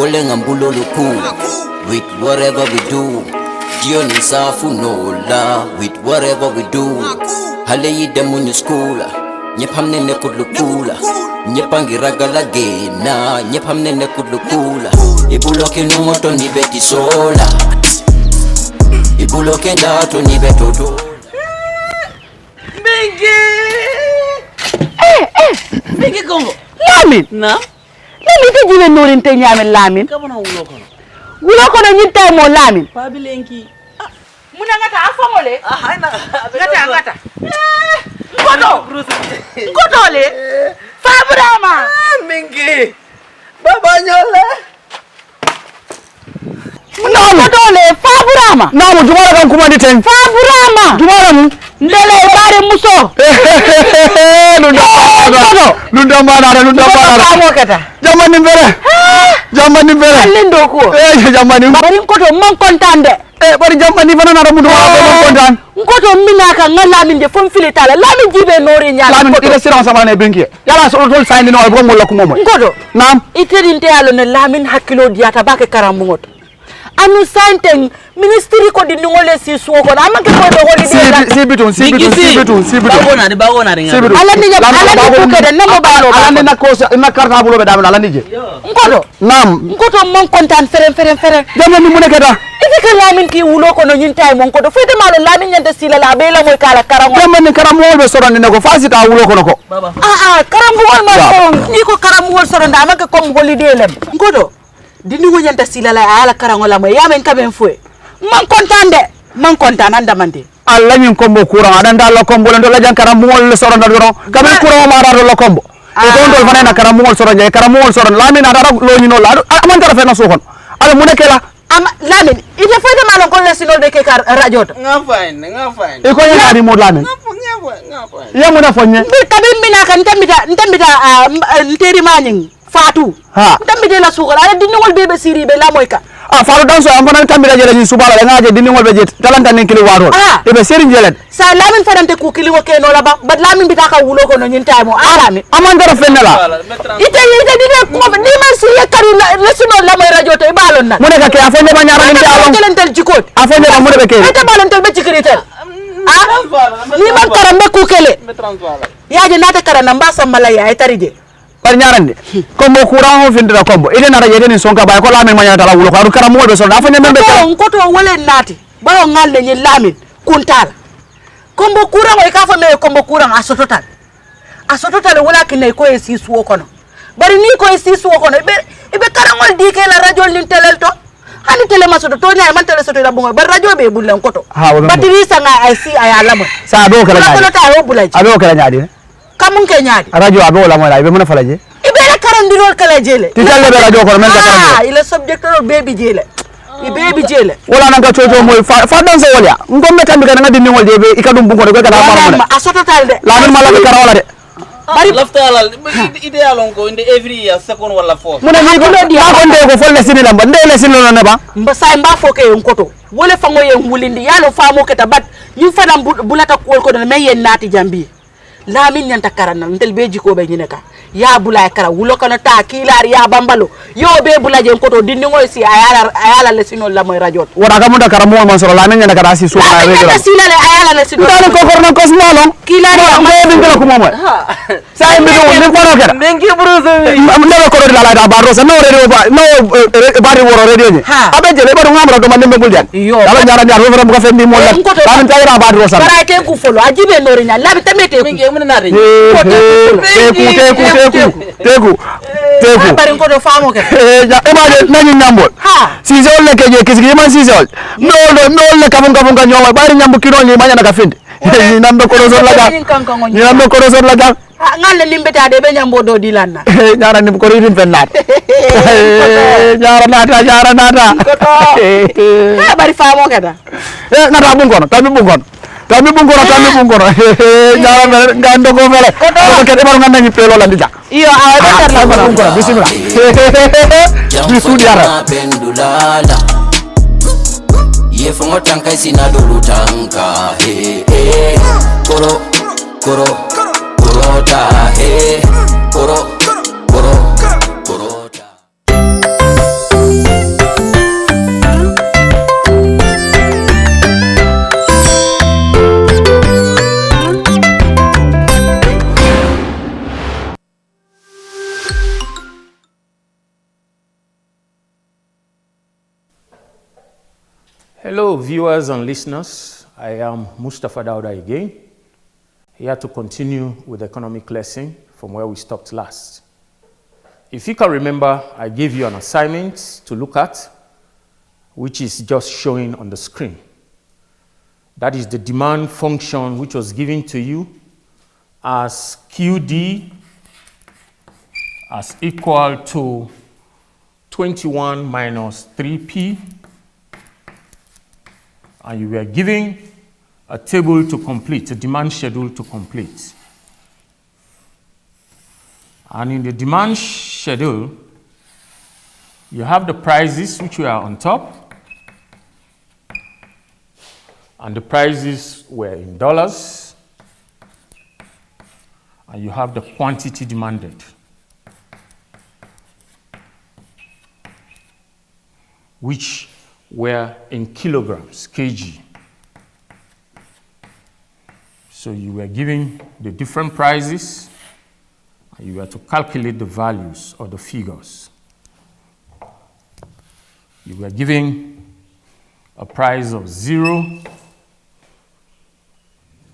Kole ngambulo luku. With whatever we do. Jioni safu nola. With whatever we do. Hale yide munyu skula. Nyepamne ne kudlukula. Nyepangi ragala gena. Nyepamne ne kudlukula. Ibuloke numoto ni beti sola. Ibuloke dato ni betoto. Bigi Congo. Lamin. Na? Lamin te jiwe norin te nyamen Lamin. Kabana wulo kono. Wulo kono nyinta mo Lamin. Pabilenki. Muna ngata afongole. Haina. Ngata. Ngoto le. Fabrama. Mingi. Baba nyola. Ngoto le Fabrama. Namu jumara kan kuma diten. Fabrama. Jumara mu. Ndele bare muso. Nunda mana. Jamani mbere. Alindo ko. Jamani. Bari ngoto man kontande. Bari jamani fana na ramu wa kontan. Ngoto minaka ngalamin de fon filitala. Lamin jibe nori nyala. Lamin ila siran sama na benki. Yala so tol sayni no bo mo lokko momo. Ngoto. Nam. Itedinte yalo ne Lamin hakilo diata bake karambu ngoto. Anu santeng ministry ko di ngole si suko na amanke ko do holi de si bitun bagona ringa ala ni ko kede namo balo ala ni na ko na karta bulo be damna ala ni je ngoto nam ngoto mon kontan fere jamani mu nekata idika Lamin ki wulo ko no nyinta mon ko do fete malo Lamin nyanta sila la be la moy kala karango jamani karamu wol be sorande ne ko fasita wulo ko nako karambu wol ma ko ni ko karambu wol sorande amanke ko holiday lem ngoto dindi wonyanta sila la ala karango la moy yamen kamen fue man kontan anda mande alla nyin kombo courant adanda la kombo ndo la jankara mol soronda doro kamen courant ma rado la kombo e ko ndol fanena kara mol soronda kara mol soron Lamin ada lo nyino la man tara fe na so kon ala mu nekela am Lamin ite fayde malon ko lesinol be ke kar radio to nga fine e ko nyadi mo Lamin nga fine ya mo na fonye bi tabin mina kan ntambita nteri maning Fatu ntambite la sugal ala dinngol bebe siri be la moy ka faru danso am fana tambira jere ni subala la ngaje dinni ngol be jet talanta nen kili waro e be seri jelet sa Lamin fanante ku kili wo ke no la ba Lamin bita ka wulo ko no nyinta mo Lamin amandara fenela ite dine ko ni man si yakari la suno la moy radio to e balon nan mo ne ka ke afende ba nyara ni alon telentel jikot afende ba mo be ke ite balon tel be jikritel ni man karambe ku kele yaje nata karana mbasa malaya ay tarije par ñarande kombo courant ho findira kombo ide nara yede ni sonka bay ko Lamin manya tala wulo ko kara mo be so da fanya membe ko to wole nati bawo ngalle ni Lamin kuntal kombo courant o ka fa me kombo courant asototal wala kinay ko e si suwo kono bari ni ko e si suwo kono be karangol dike la radio ni telel to hani tele masoto to nyaay man tele soto la bungo bar radio be bulan koto batiri sanga ay si ay alamo sa do kala nyaadi ta ho bulaji ado kala nyaadi kamun ke nyaadi radio abo la mo la be mona falaje ibe la karandirol kala jele ti dalle be radio ko men ka karande ile subject ro baby jele baby jele wala nan ka coco moy fa dan so wolya ngomme tambi kana ngadi ngol de be ikadum bungo de ko kala ma asototal de Lamin mala be karawala de bari laftalal ideal on ko inde every year second wala fourth muna ni ko di ko nde ko folle sinila mba ndele sinilo ne ba mba say mba foke en koto wole fango yen wulindi yalo famo keta bat yu fana bulata ko ko me yen nati jambi Lamin nyanta karana ndel be jiko be nyineka ya bulay kara wulo kana ta kilar ya bambalo yo be bulaje koto dindi ngoy si ayala le sino la moy radio wora ga munda kara mo man soro Lamin nyanta kara si suuna regular sino le ayala le sino dal ko korno ko smalo kilar ya be ngala ko momo say mi do ni ko no kera mengi bruzo ne ko ro la da ba rosa no radio ba no bari woro radio ni abe jele ba do ngamra do man be buljan dala nyara nyar woro ko fendi mo la Lamin tayra ba rosa bara te ku folo ajibe nori nya labi tamete ku teku bari ko do famo ke imagine nani nyambol si zol le keje kisigi man si zol no le kabun ka nyoma bari nyambu kilo ni manya na kafinde ni nambe ko zol laga ngalle limbeta de be nyambo do dilanna nyara ni ko rin fennat nyara nata bari famo ke da nata bungono tabi bungono nyara ngando ko fele ko ke baru nganda ni pelo la ndija iyo awa tar la bungono bismillah bisu diara pendulala ye fongo tanka sina dulu tanka koro korota Hello viewers and listeners, I am Mustafa Dauda again, here to continue with the economic lesson from where we stopped last. If you can remember, I gave you an assignment to look at, which is just showing on the screen. That is the demand function which was given to you as QD as equal to 21 minus 3P, and you were given a table to complete, a demand schedule to complete. And in the demand schedule, you have the prices which were on top, and the prices were in dollars, and you have the quantity demanded. Which were in kilograms, kg. So you were given the different prices, and you were to calculate the values or the figures. You were given a price of 0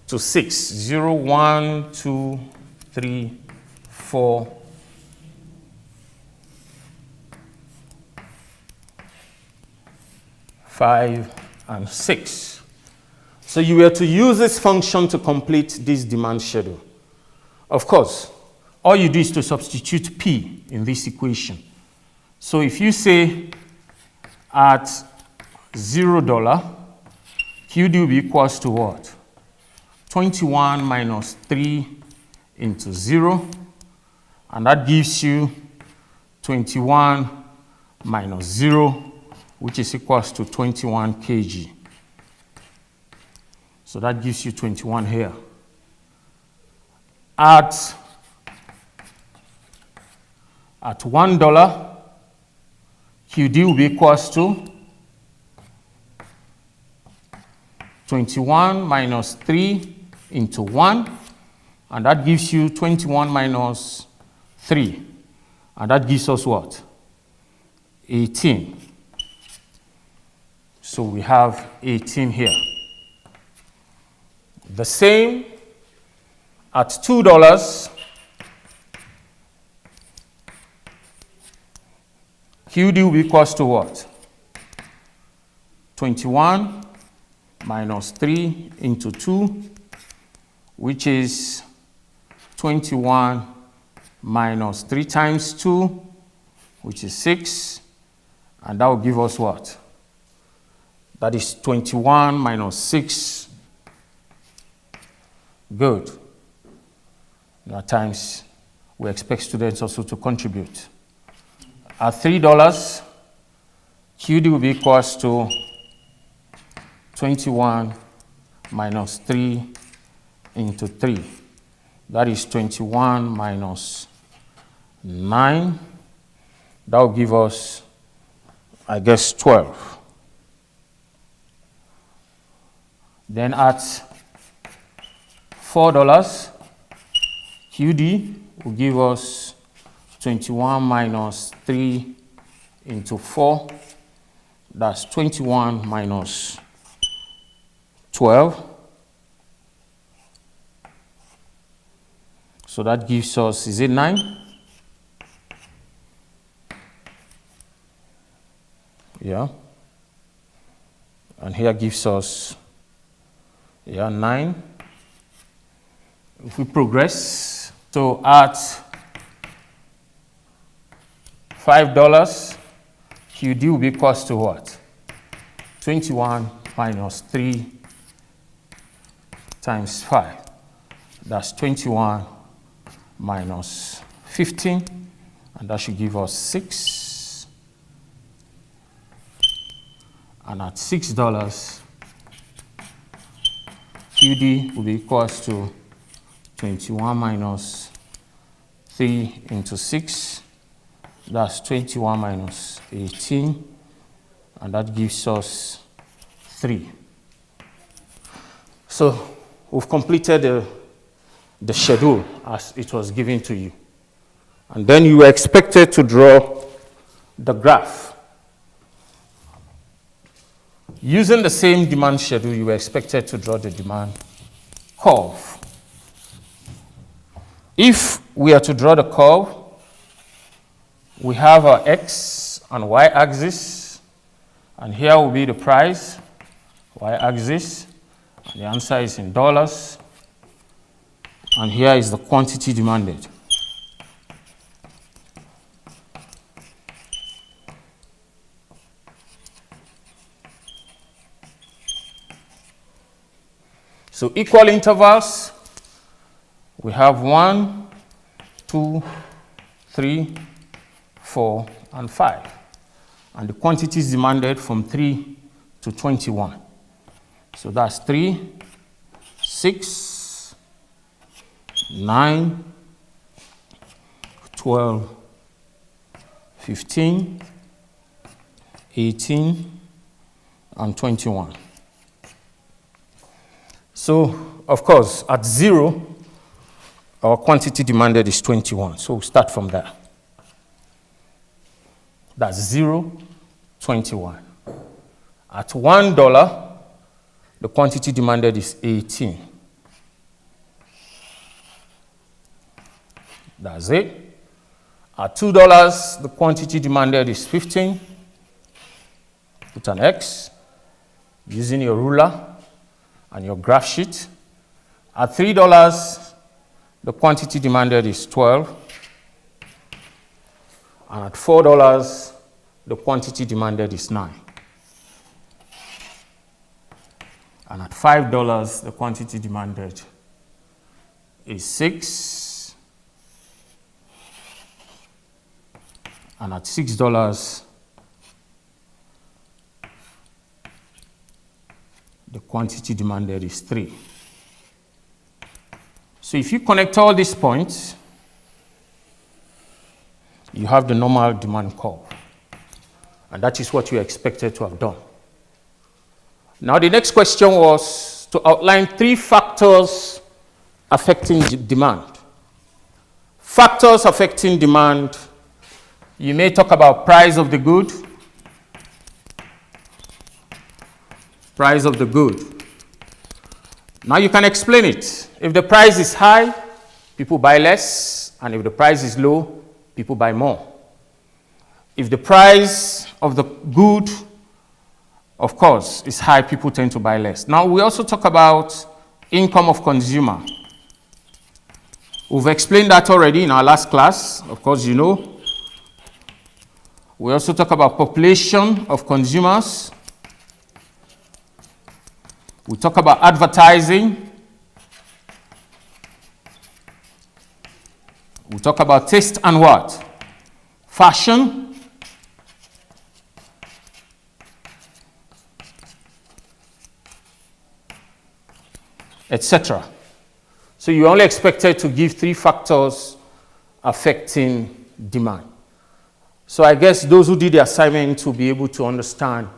to 6, 0, 1, 2, 3, 4, 5, and 6. So you were to use this function to complete this demand schedule. Of course, all you do is to substitute P in this equation. So if you say at $0, QD will be equals to what? 21 minus 3 into 0, and that gives you 21 minus 0, which is equals to 21 kg. So that gives you 21 here. At $1, QD will be equals to 21 minus 3 into 1, and that gives you 21 minus 3, and that gives us what? 18. So we have 18 here. The same at $2, QD will be equals to what? 21 minus 3 into 2, which is 21 minus 3 times 2, which is 6, and that will give us what? That is 21 minus 6. Good. At times, we expect students also to contribute. At $3, QD will be equals to 21 minus 3 into 3. That is 21 minus 9. That will give us, I guess, 12. Then at $4, QD will give us 21 minus 3 into 4. That's 21 minus 12. So that gives us, is it 9? Yeah. And here gives us, yeah, 9. If we progress, so at $5, QD will be equals to what? 21 minus 3 times 5. That's 21 minus 15, and that should give us 6. And at $6, QD will be equals to 21 minus 3 into 6. That's 21 minus 18, and that gives us 3. So we've completed the schedule as it was given to you. And then you were expected to draw the graph. using the same demand schedule, you were expected to draw the demand curve. If we are to draw the curve, we have our X and Y axis, and here will be the price, Y axis, and the answer is in dollars, and here is the quantity demanded. So equal intervals, we have 1, 2, 3, 4, and 5. And the quantities demanded from 3 to 21. So that's 3, 6, 9, 12, 15, 18, and 21. So, of course, at 0, our quantity demanded is 21. So we'll start from there. That's 0, 21. At $1, the quantity demanded is 18. That's it. At $2, the quantity demanded is 15. Put an X using your ruler and your graph sheet. At $3, the quantity demanded is 12. And at $4, the quantity demanded is 9. And at $5, the quantity demanded is 6. And at $6, the quantity demanded is 3. So if you connect all these points, you have the normal demand curve. And that is what you expected to have done. Now the next question was to outline 3 factors affecting demand. Factors affecting demand, you may talk about price of the good, price of the good. Now you can explain it. If the price is high, people buy less, and if the price is low, people buy more. If the price of the good, of course, is high, people tend to buy less. Now we also talk about income of consumer. We've explained that already in our last class, of course you know. We also talk about population of consumers. We talk about advertising. We talk about taste and what? Fashion. Etc. So you only expected to give 3 factors affecting demand. So I guess those who did the assignment will be able to understand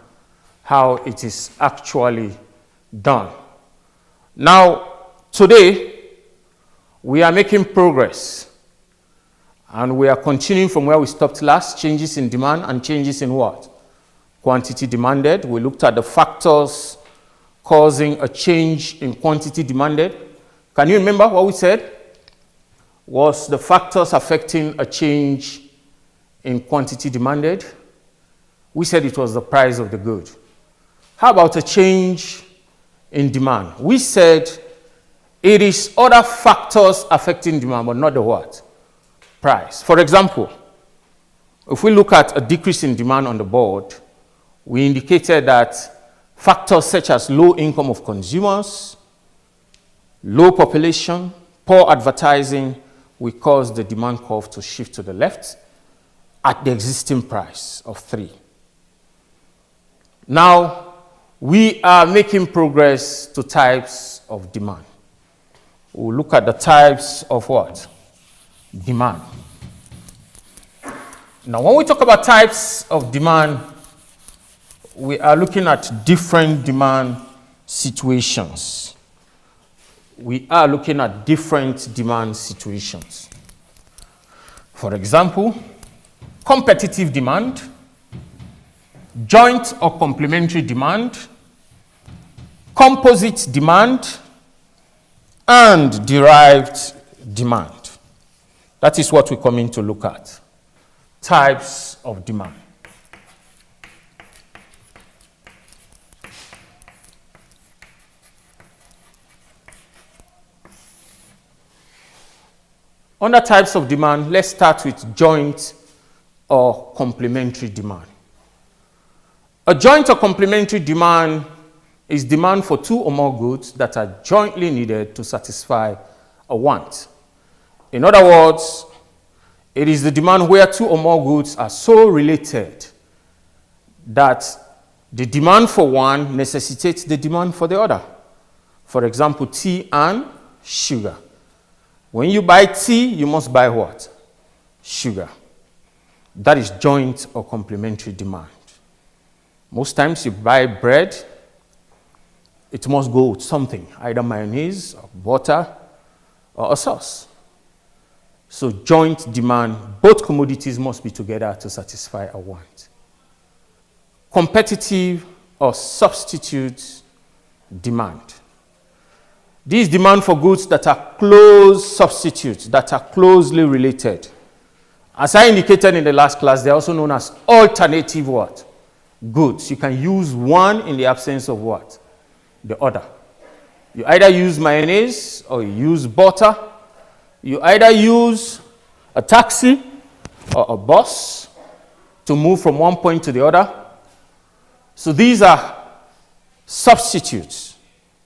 how it is actually done. Now, today, we are making progress. And we are continuing from where we stopped last, changes in demand and changes in what? Quantity demanded. We looked at the factors causing a change in quantity demanded. Can you remember what we said? Was the factors affecting a change in quantity demanded? We said it was the price of the good. How about a change in demand? We said it is other factors affecting demand, but not the what? Price. For example, if we look at a decrease in demand on the board, we indicated that factors such as low income of consumers, low population, poor advertising will cause the demand curve to shift to the left at the existing price of 3. Now, we are making progress to types of demand. We'll look at the types of what? Demand. Now, when we talk about types of demand, we are looking at different demand situations. We are looking at different demand situations. For example, competitive demand, joint or complementary demand, composite demand, and derived demand. That is what we're coming to look at. Types of demand. Under types of demand, let's start with joint or complementary demand. A joint or complementary demand is demand for two or more goods that are jointly needed to satisfy a want. In other words, it is the demand where two or more goods are so related that the demand for one necessitates the demand for the other. For example, tea and sugar. When you buy tea, you must buy what? Sugar. That is joint or complementary demand. Most times you buy bread, it must go with something, either mayonnaise or butter or a sauce. So joint demand, both commodities must be together to satisfy a want. Competitive or substitute demand. These demand for goods that are close substitutes, that are closely related. As I indicated in the last class, they are also known as alternative what? Goods. You can use one in the absence of what? The other. You either use mayonnaise or you use butter. You either use a taxi or a bus to move from one point to the other. So these are substitutes.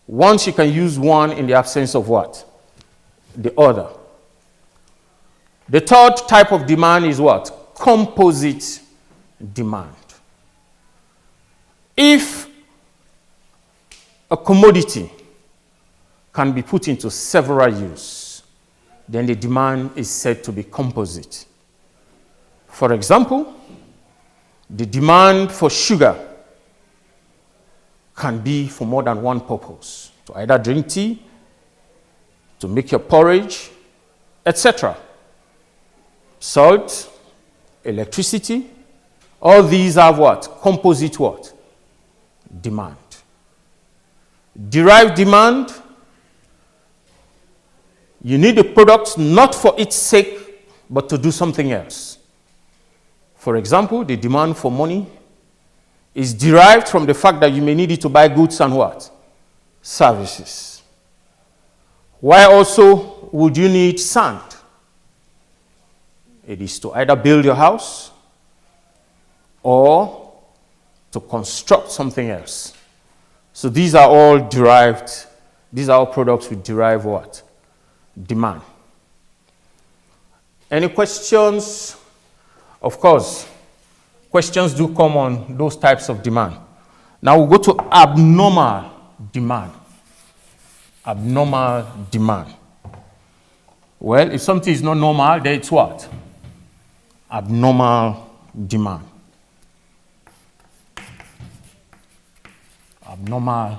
Once you can use one in the absence of what? The other. The third type of demand is what? Composite demand. If a commodity can be put into several uses, then the demand is said to be composite. For example, the demand for sugar can be for more than one purpose. To either drink tea, to make your porridge, etc. Salt, electricity, all these have what? Composite what? Demand. Derived demand, you need the product not for its sake, but to do something else. For example, the demand for money is derived from the fact that you may need it to buy goods and what? Services. Why also would you need sand? It is to either build your house or to construct something else. So these are all derived, these are all products with derived what? Demand. Any questions? Of course, questions do come on those types of demand. Now we'll go to abnormal demand. Abnormal demand. Well, if something is not normal, then it's what? Abnormal demand. Abnormal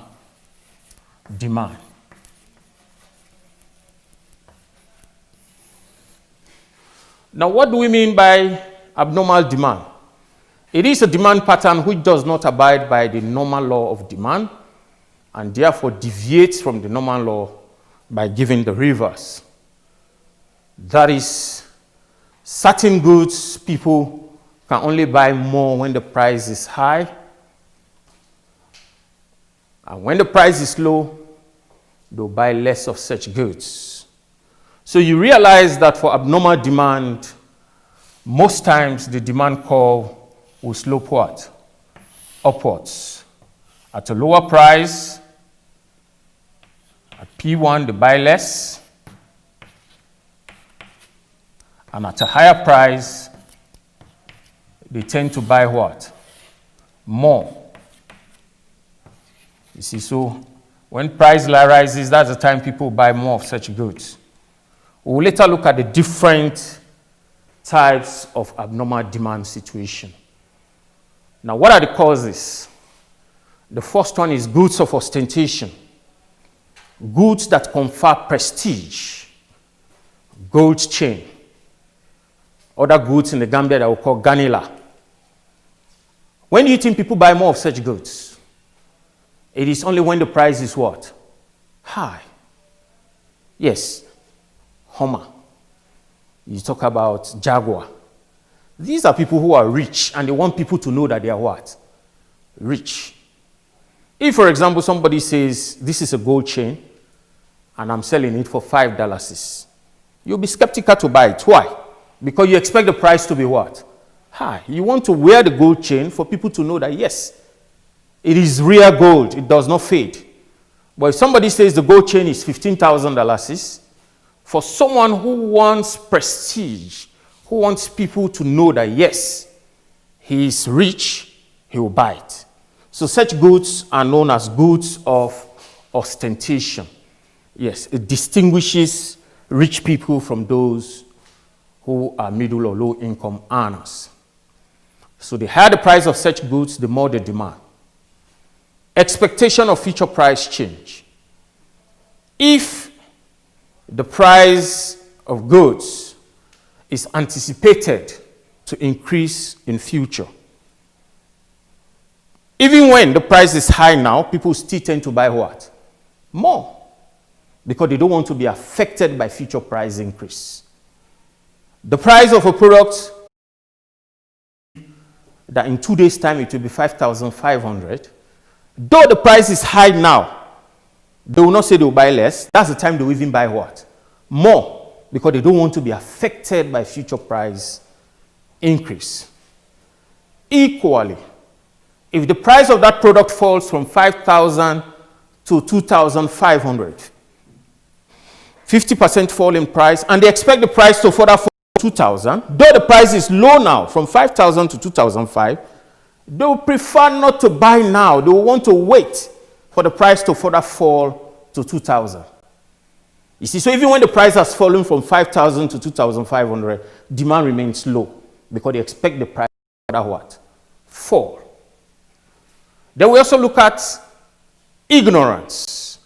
demand. Now, what do we mean by abnormal demand? It is a demand pattern which does not abide by the normal law of demand and therefore deviates from the normal law by giving the reverse. That is, certain goods people can only buy more when the price is high, and when the price is low, they'll buy less of such goods. So you realize that for abnormal demand, most times the demand curve will slope what? Upwards. At a lower price, at P1 they buy less, and at a higher price, they tend to buy what? More. You see, so when price rises, that's the time people buy more of such goods. We'll later look at the different types of abnormal demand situation. Now, what are the causes? The first one is goods of ostentation. Goods that confer prestige. Gold chain. Other goods in the Gambia that we call ganila. When do you think people buy more of such goods? It is only when the price is what? High. Yes, Hummer. You talk about Jaguar. These are people who are rich and they want people to know that they are what? Rich. If, for example, somebody says, this is a gold chain and I'm selling it for $5, you'll be skeptical to buy it. Why? Because you expect the price to be what? High. You want to wear the gold chain for people to know that, yes, it is real gold. It does not fade. But if somebody says the gold chain is $15,000, for someone who wants prestige, who wants people to know that, yes, he is rich, he will buy it. So such goods are known as goods of ostentation. Yes, it distinguishes rich people from those who are middle or low income earners. So the higher the price of such goods, the more the demand. Expectation of future price change. If the price of goods is anticipated to increase in future, even when the price is high now, people still tend to buy what? More. Because they don't want to be affected by future price increase. The price of a product that in 2 days' time it will be 5,500, though the price is high now, they will not say they will buy less. That's the time they will even buy what? More, because they don't want to be affected by future price increase. Equally, if the price of that product falls from 5,000 to 2,500, 50% fall in price, and they expect the price to further fall to 2,000, though the price is low now, from 5,000 to 2,005, they will prefer not to buy now. They will want to wait for the price to further fall to 2,000. You see, so even when the price has fallen from 5,000 to 2,500, demand remains low because they expect the price to further what? Fall. Then we also look at ignorance.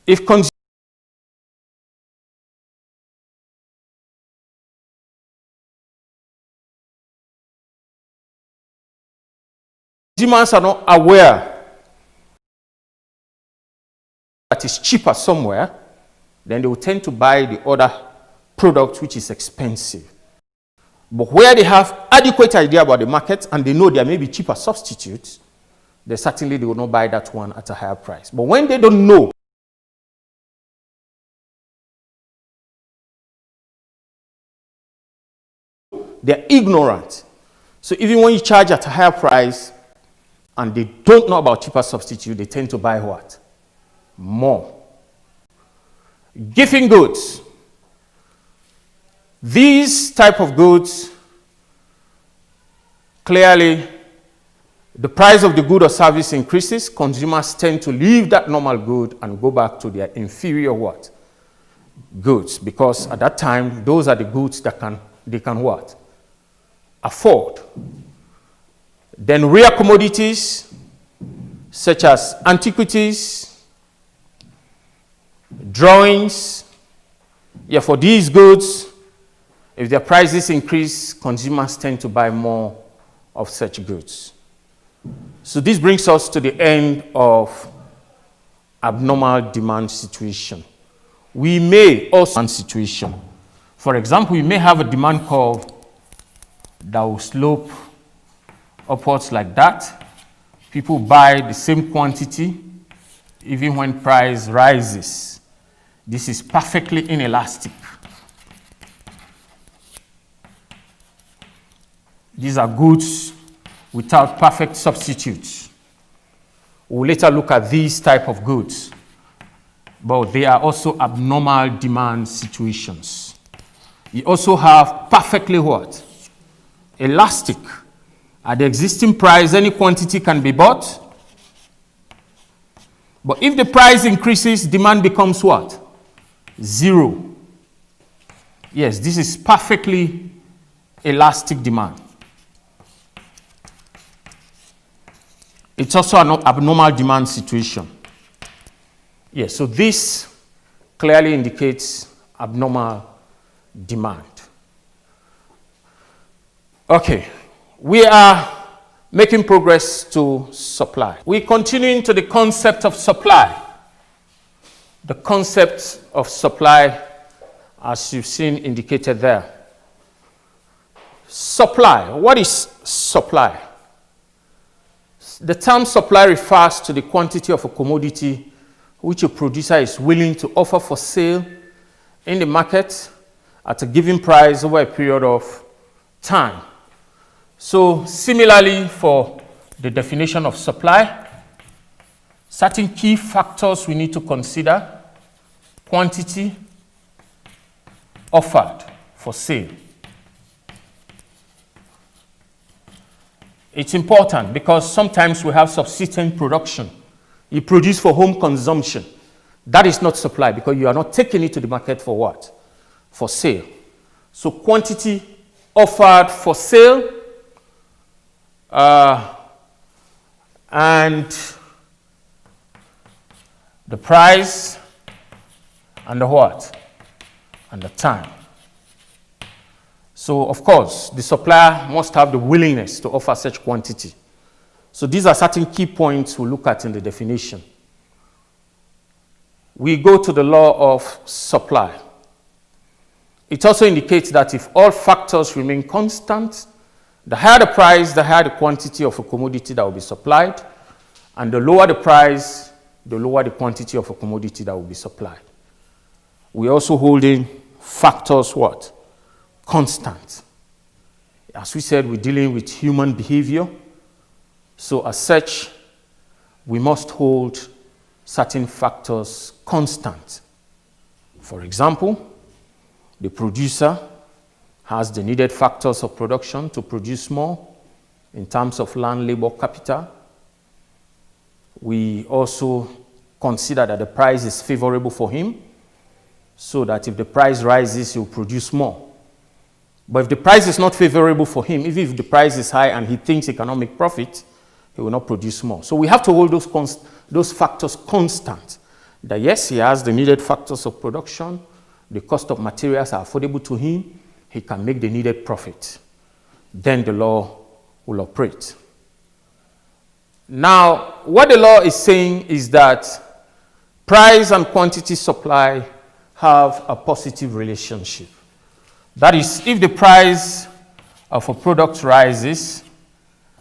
If consumers are not aware that is cheaper somewhere, then they will tend to buy the other product which is expensive. But where they have adequate idea about the market and they know there may be cheaper substitutes, then certainly they will not buy that one at a higher price. But when they don't know, they're ignorant. So even when you charge at a higher price and they don't know about cheaper substitute, they tend to buy what? More. Gifting goods. These type of goods, clearly, the price of the good or service increases. Consumers tend to leave that normal good and go back to their inferior what? Goods. Because at that time, those are the goods that they can what? Afford. Then rare commodities, such as antiquities, drawings. Yeah, for these goods, if their prices increase, consumers tend to buy more of such goods. So this brings us to the end of abnormal demand situation. We may also have a situation. For example, we may have a demand curve that will slope upwards like that. People buy the same quantity even when price rises. This is perfectly inelastic. These are goods without perfect substitutes. We'll later look at these type of goods, but they are also abnormal demand situations. You also have perfectly what? Elastic. At the existing price, any quantity can be bought. But if the price increases, demand becomes what? Zero. Yes, this is perfectly elastic demand. It's also an abnormal demand situation. Yes, so this clearly indicates abnormal demand. Okay, we are Making progress to supply. We continue into the concept of supply. The concept of supply, as you've seen indicated there. Supply. What is supply? The term supply refers to the quantity of a commodity which a producer is willing to offer for sale in the market at a given price over a period of time. So similarly, for the definition of supply, certain key factors we need to consider: quantity offered for sale. It's important because sometimes we have subsistent production. You produce for home consumption. That is not supply because you are not taking it to the market for what? For sale. So quantity offered for sale, and the price, and the what? And the time. So, of course, the supplier must have the willingness to offer such quantity. So these are certain key points we look at in the definition. We go to the law of supply. It also indicates that if all factors remain constant, the higher the price, the higher the quantity of a commodity that will be supplied, and the lower the price, the lower the quantity of a commodity that will be supplied. We also hold in factors what? Constant. As we said, we're dealing with human behavior. So as such, we must hold certain factors constant. For example, the producer has the needed factors of production to produce more in terms of land, labor, capital. We also consider that the price is favorable for him, so that if the price rises, he'll produce more. But if the price is not favorable for him, even if the price is high and he thinks he cannot make profit, he will not produce more. So we have to hold those factors constant. That yes, he has the needed factors of production, the cost of materials are affordable to him, he can make the needed profit. Then the law will operate. Now, what the law is saying is that price and quantity supply have a positive relationship. That is, if the price of a product rises,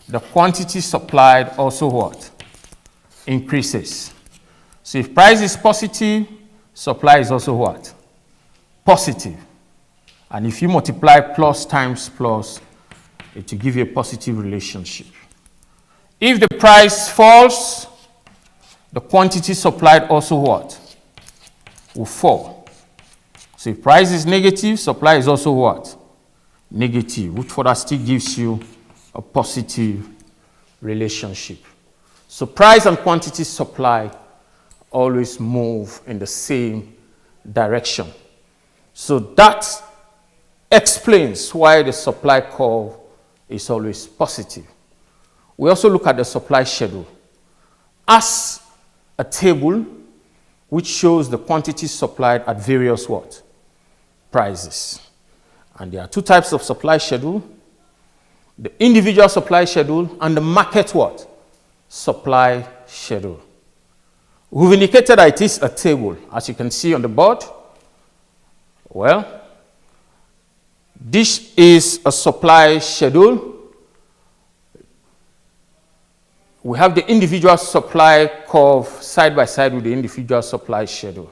the quantity supplied also what? Increases. So if price is positive, supply is also what? Positive. And if you multiply plus times plus, it will give you a positive relationship. If the price falls, the quantity supplied also what? Will fall. So if price is negative, supply is also what? Negative, which further still gives you a positive relationship. So price and quantity supply always move in the same direction. So that explains why the supply curve is always positive. We also look at the supply schedule as a table which shows the quantity supplied at various what? Prices. And there are two types of supply schedule: the individual supply schedule and the market what? Supply schedule. We've indicated that it is a table, as you can see on the board. Well, this is a supply schedule. We have the individual supply curve side by side with the individual supply schedule.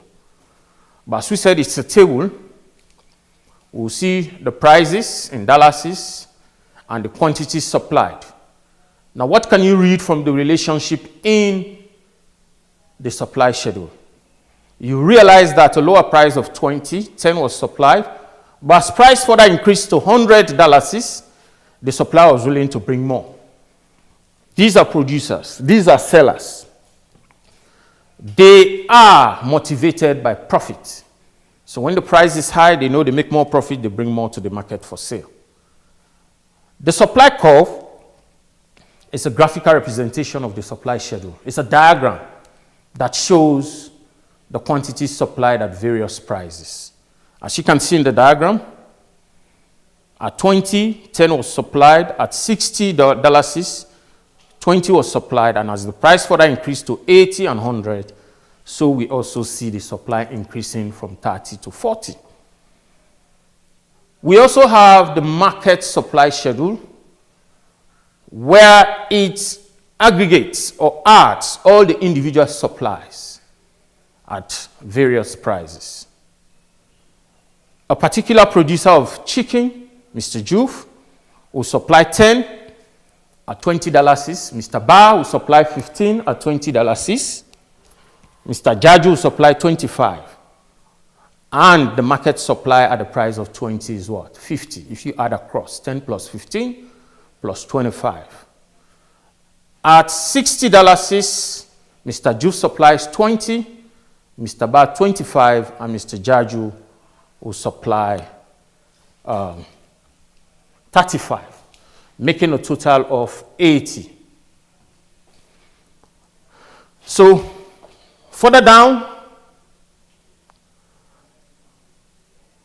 But as we said, it's a table. We'll see the prices in dollars and the quantity supplied. Now, what can you read from the relationship in the supply schedule? You realize that a lower price of 10 was supplied, but as price further increased to $100, the supplier was willing to bring more. These are producers. These are sellers. They are motivated by profit. So when the price is high, they know they make more profit, they bring more to the market for sale. The supply curve is a graphical representation of the supply schedule. It's a diagram that shows the quantities supplied at various prices. As you can see in the diagram, at 20, 10 was supplied. At $60, 20 was supplied, and as the price further increased to 80 and 100, so we also see the supply increasing from 30 to 40. We also have the market supply schedule, where it aggregates or adds all the individual supplies at various prices. A particular producer of chicken, Mr. Juve, will supply 10 at $20. Mr. Bar will supply 15 at $20. Mr. Jaju will supply 25. And the market supply at the price of 20 is what? 50. If you add across 10 plus 15 plus 25. At $60, Mr. Juve supplies 20, Mr. Bar 25, and Mr. Jaju will supply 35, making a total of 80. So, further down,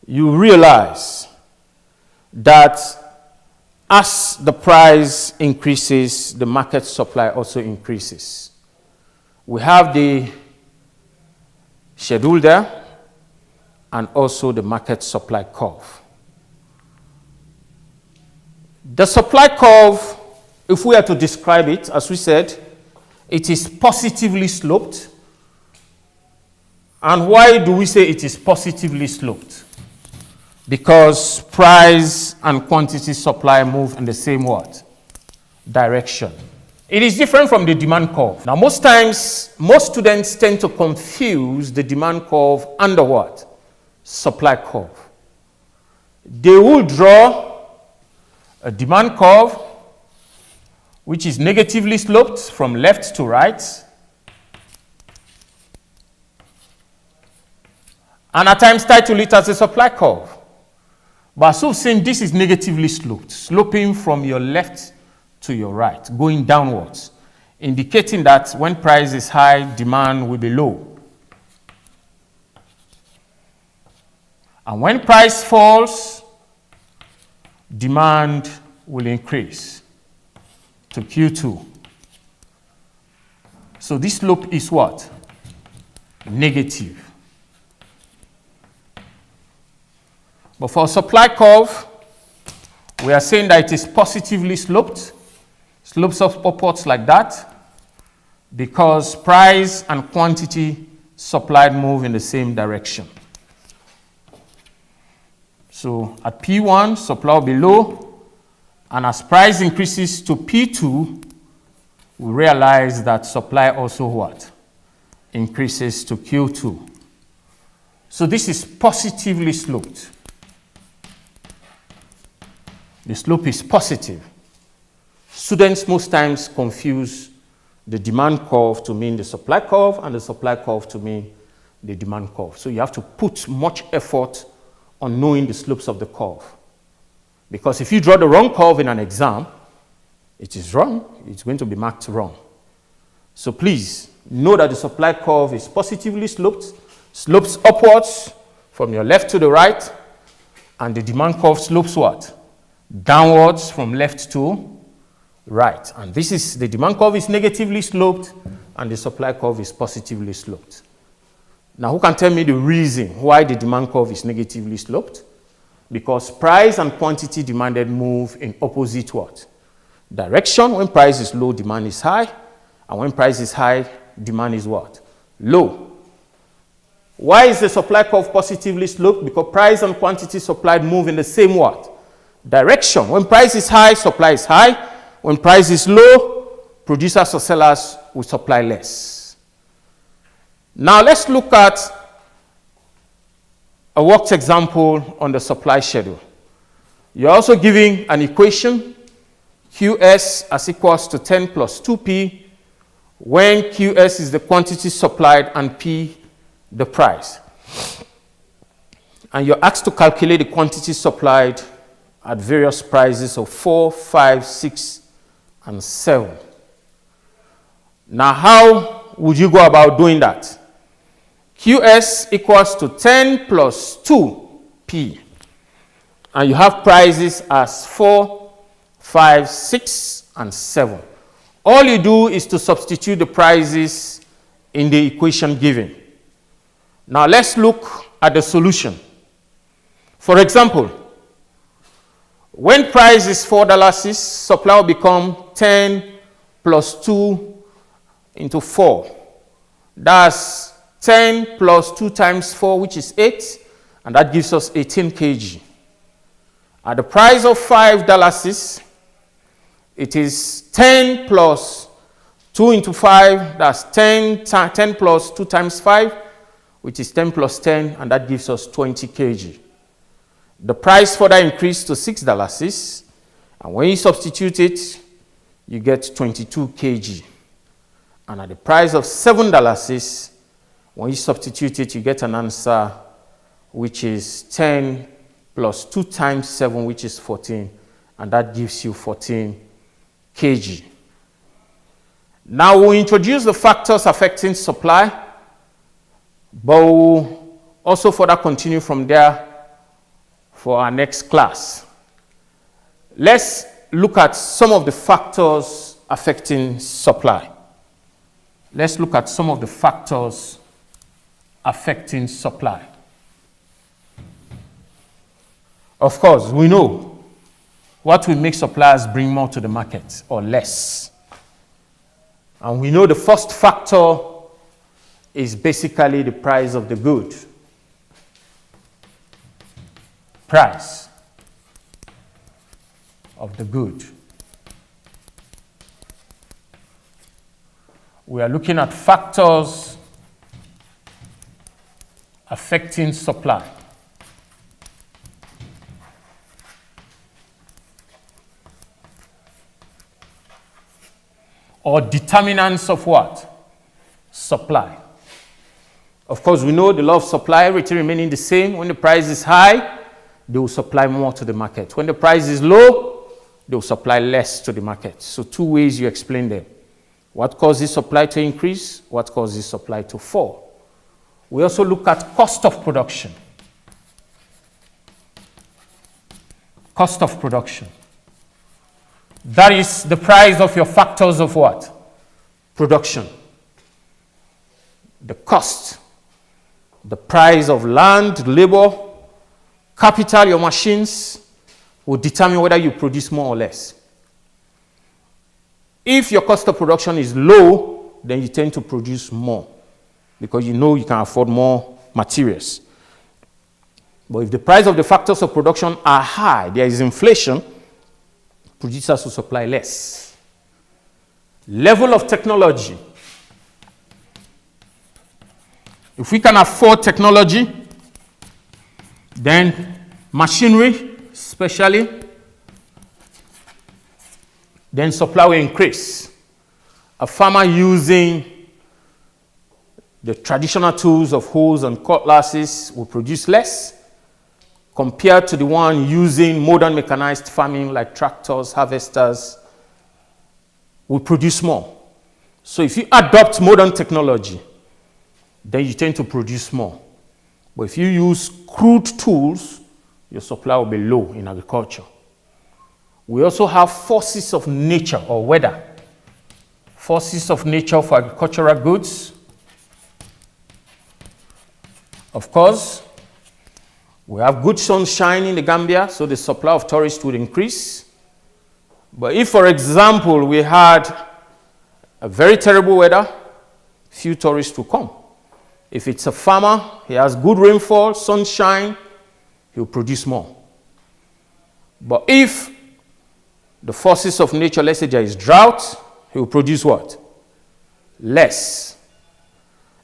you realize that as the price increases, the market supply also increases. We have the schedule there and also the market supply curve. The supply curve, if we are to describe it, as we said, it is positively sloped. And why do we say it is positively sloped? Because price and quantity supply move in the same what? Direction. It is different from the demand curve. Now, most times, most students tend to confuse the demand curve and the what? Supply curve. They will draw a demand curve which is negatively sloped from left to right, and at times title it as a supply curve. But as we've seen, this is negatively sloped, sloping from your left to your right, going downwards, indicating that when price is high, demand will be low. And when price falls, demand will increase to Q2. So this slope is what? Negative. But for supply curve, we are saying that it is positively sloped, slopes upwards like that, because price and quantity supplied move in the same direction. So at P1, supply will be low, and as price increases to P2, we realize that supply also what? Increases to Q2. So this is positively sloped. The slope is positive. Students most times confuse the demand curve to mean the supply curve and the supply curve to mean the demand curve. So you have to put much effort on knowing the slopes of the curve. Because if you draw the wrong curve in an exam, it is wrong. It's going to be marked wrong. So please know that the supply curve is positively sloped, slopes upwards from your left to the right, and the demand curve slopes what? Downwards from left to right. And this is, the demand curve is negatively sloped and the supply curve is positively sloped. Now, who can tell me the reason why the demand curve is negatively sloped? Because price and quantity demanded move in opposite what? Direction. When price is low, demand is high. And when price is high, demand is what? Low. Why is the supply curve positively sloped? Because price and quantity supplied move in the same what? Direction. When price is high, supply is high. When price is low, producers or sellers will supply less. Now let's look at a worked example on the supply schedule. You're also giving an equation, QS as equals to 10 plus 2P, when QS is the quantity supplied and P the price. And you're asked to calculate the quantity supplied at various prices of 4, 5, 6, and 7. Now, how would you go about doing that? QS equals to 10 plus 2P. And you have prices as 4, 5, 6, and 7. All you do is to substitute the prices in the equation given. Now let's look at the solution. For example, when price is $4, supply will become 10 plus 2 into 4. That's 10 plus 2 times 4, which is 8, and that gives us 18 kg. At the price of $5, it is 10 plus 2 into 5, that's 10 plus 2 times 5, which is 10 plus 10, and that gives us 20 kg. The price further increased to $6, and when you substitute it, you get 22 kg. And at the price of $7, when you substitute it, you get an answer which is 10 plus 2 times 7, which is 14, and that gives you 14 kg. Now we'll introduce the factors affecting supply, but we'll also further continue from there for our next class. Let's look at some of the factors affecting supply. Let's look at some of the factors affecting supply. Of course, we know what will make suppliers bring more to the market or less. And we know the first factor is basically the price of the good. Price of the good. We are looking at factors affecting supply. Or determinants of what? Supply. Of course, we know the law of supply, everything remaining the same. When the price is high, they will supply more to the market. When the price is low, they will supply less to the market. So 2 ways you explain them. What causes supply to increase? What causes supply to fall? We also look at cost of production. Cost of production. That is the price of your factors of what? Production. The cost. The price of land, labor, capital, your machines will determine whether you produce more or less. If your cost of production is low, then you tend to produce more because you know you can afford more materials. But if the price of the factors of production are high, there is inflation, producers will supply less. Level of technology. If we can afford technology, then machinery, especially, then supply will increase. A farmer using the traditional tools of hoes and cutlasses will produce less compared to the one using modern mechanized farming like tractors, harvesters, will produce more. So if you adopt modern technology, then you tend to produce more. But if you use crude tools, your supply will be low in agriculture. We also have forces of nature or weather. Forces of nature for agricultural goods. Of course, we have good sunshine in the Gambia, so the supply of tourists would increase. But if, for example, we had a very terrible weather, few tourists will come. If it's a farmer, he has good rainfall, sunshine, he will produce more. But if the forces of nature, let's say there is drought, he will produce what? Less.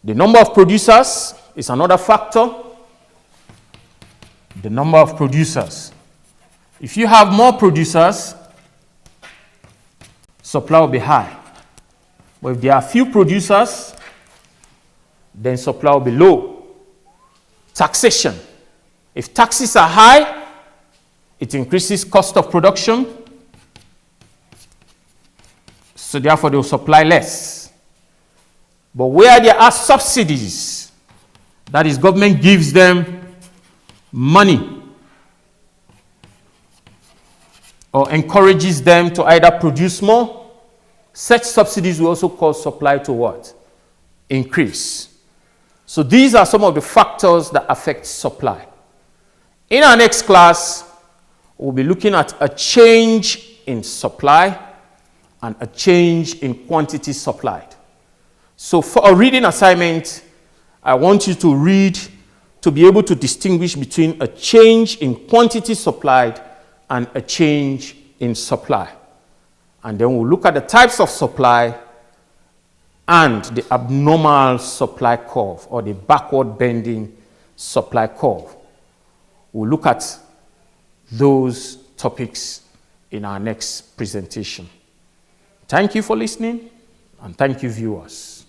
The number of producers is another factor. The number of producers. If you have more producers, supply will be high. But if there are few producers, then supply will be low. Taxation. If taxes are high, it increases cost of production. So therefore, they will supply less. But where there are subsidies, that is, government gives them money or encourages them to either produce more such subsidies will also cause supply to what? Increase. So these are some of the factors that affect supply. In our next class, we'll be looking at a change in supply and a change in quantity supplied. So for a reading assignment, I want you to read to be able to distinguish between a change in quantity supplied and a change in supply. And then we'll look at the types of supply and the abnormal supply curve, or the backward bending supply curve. We'll look at those topics in our next presentation. Thank you for listening, and thank you, viewers.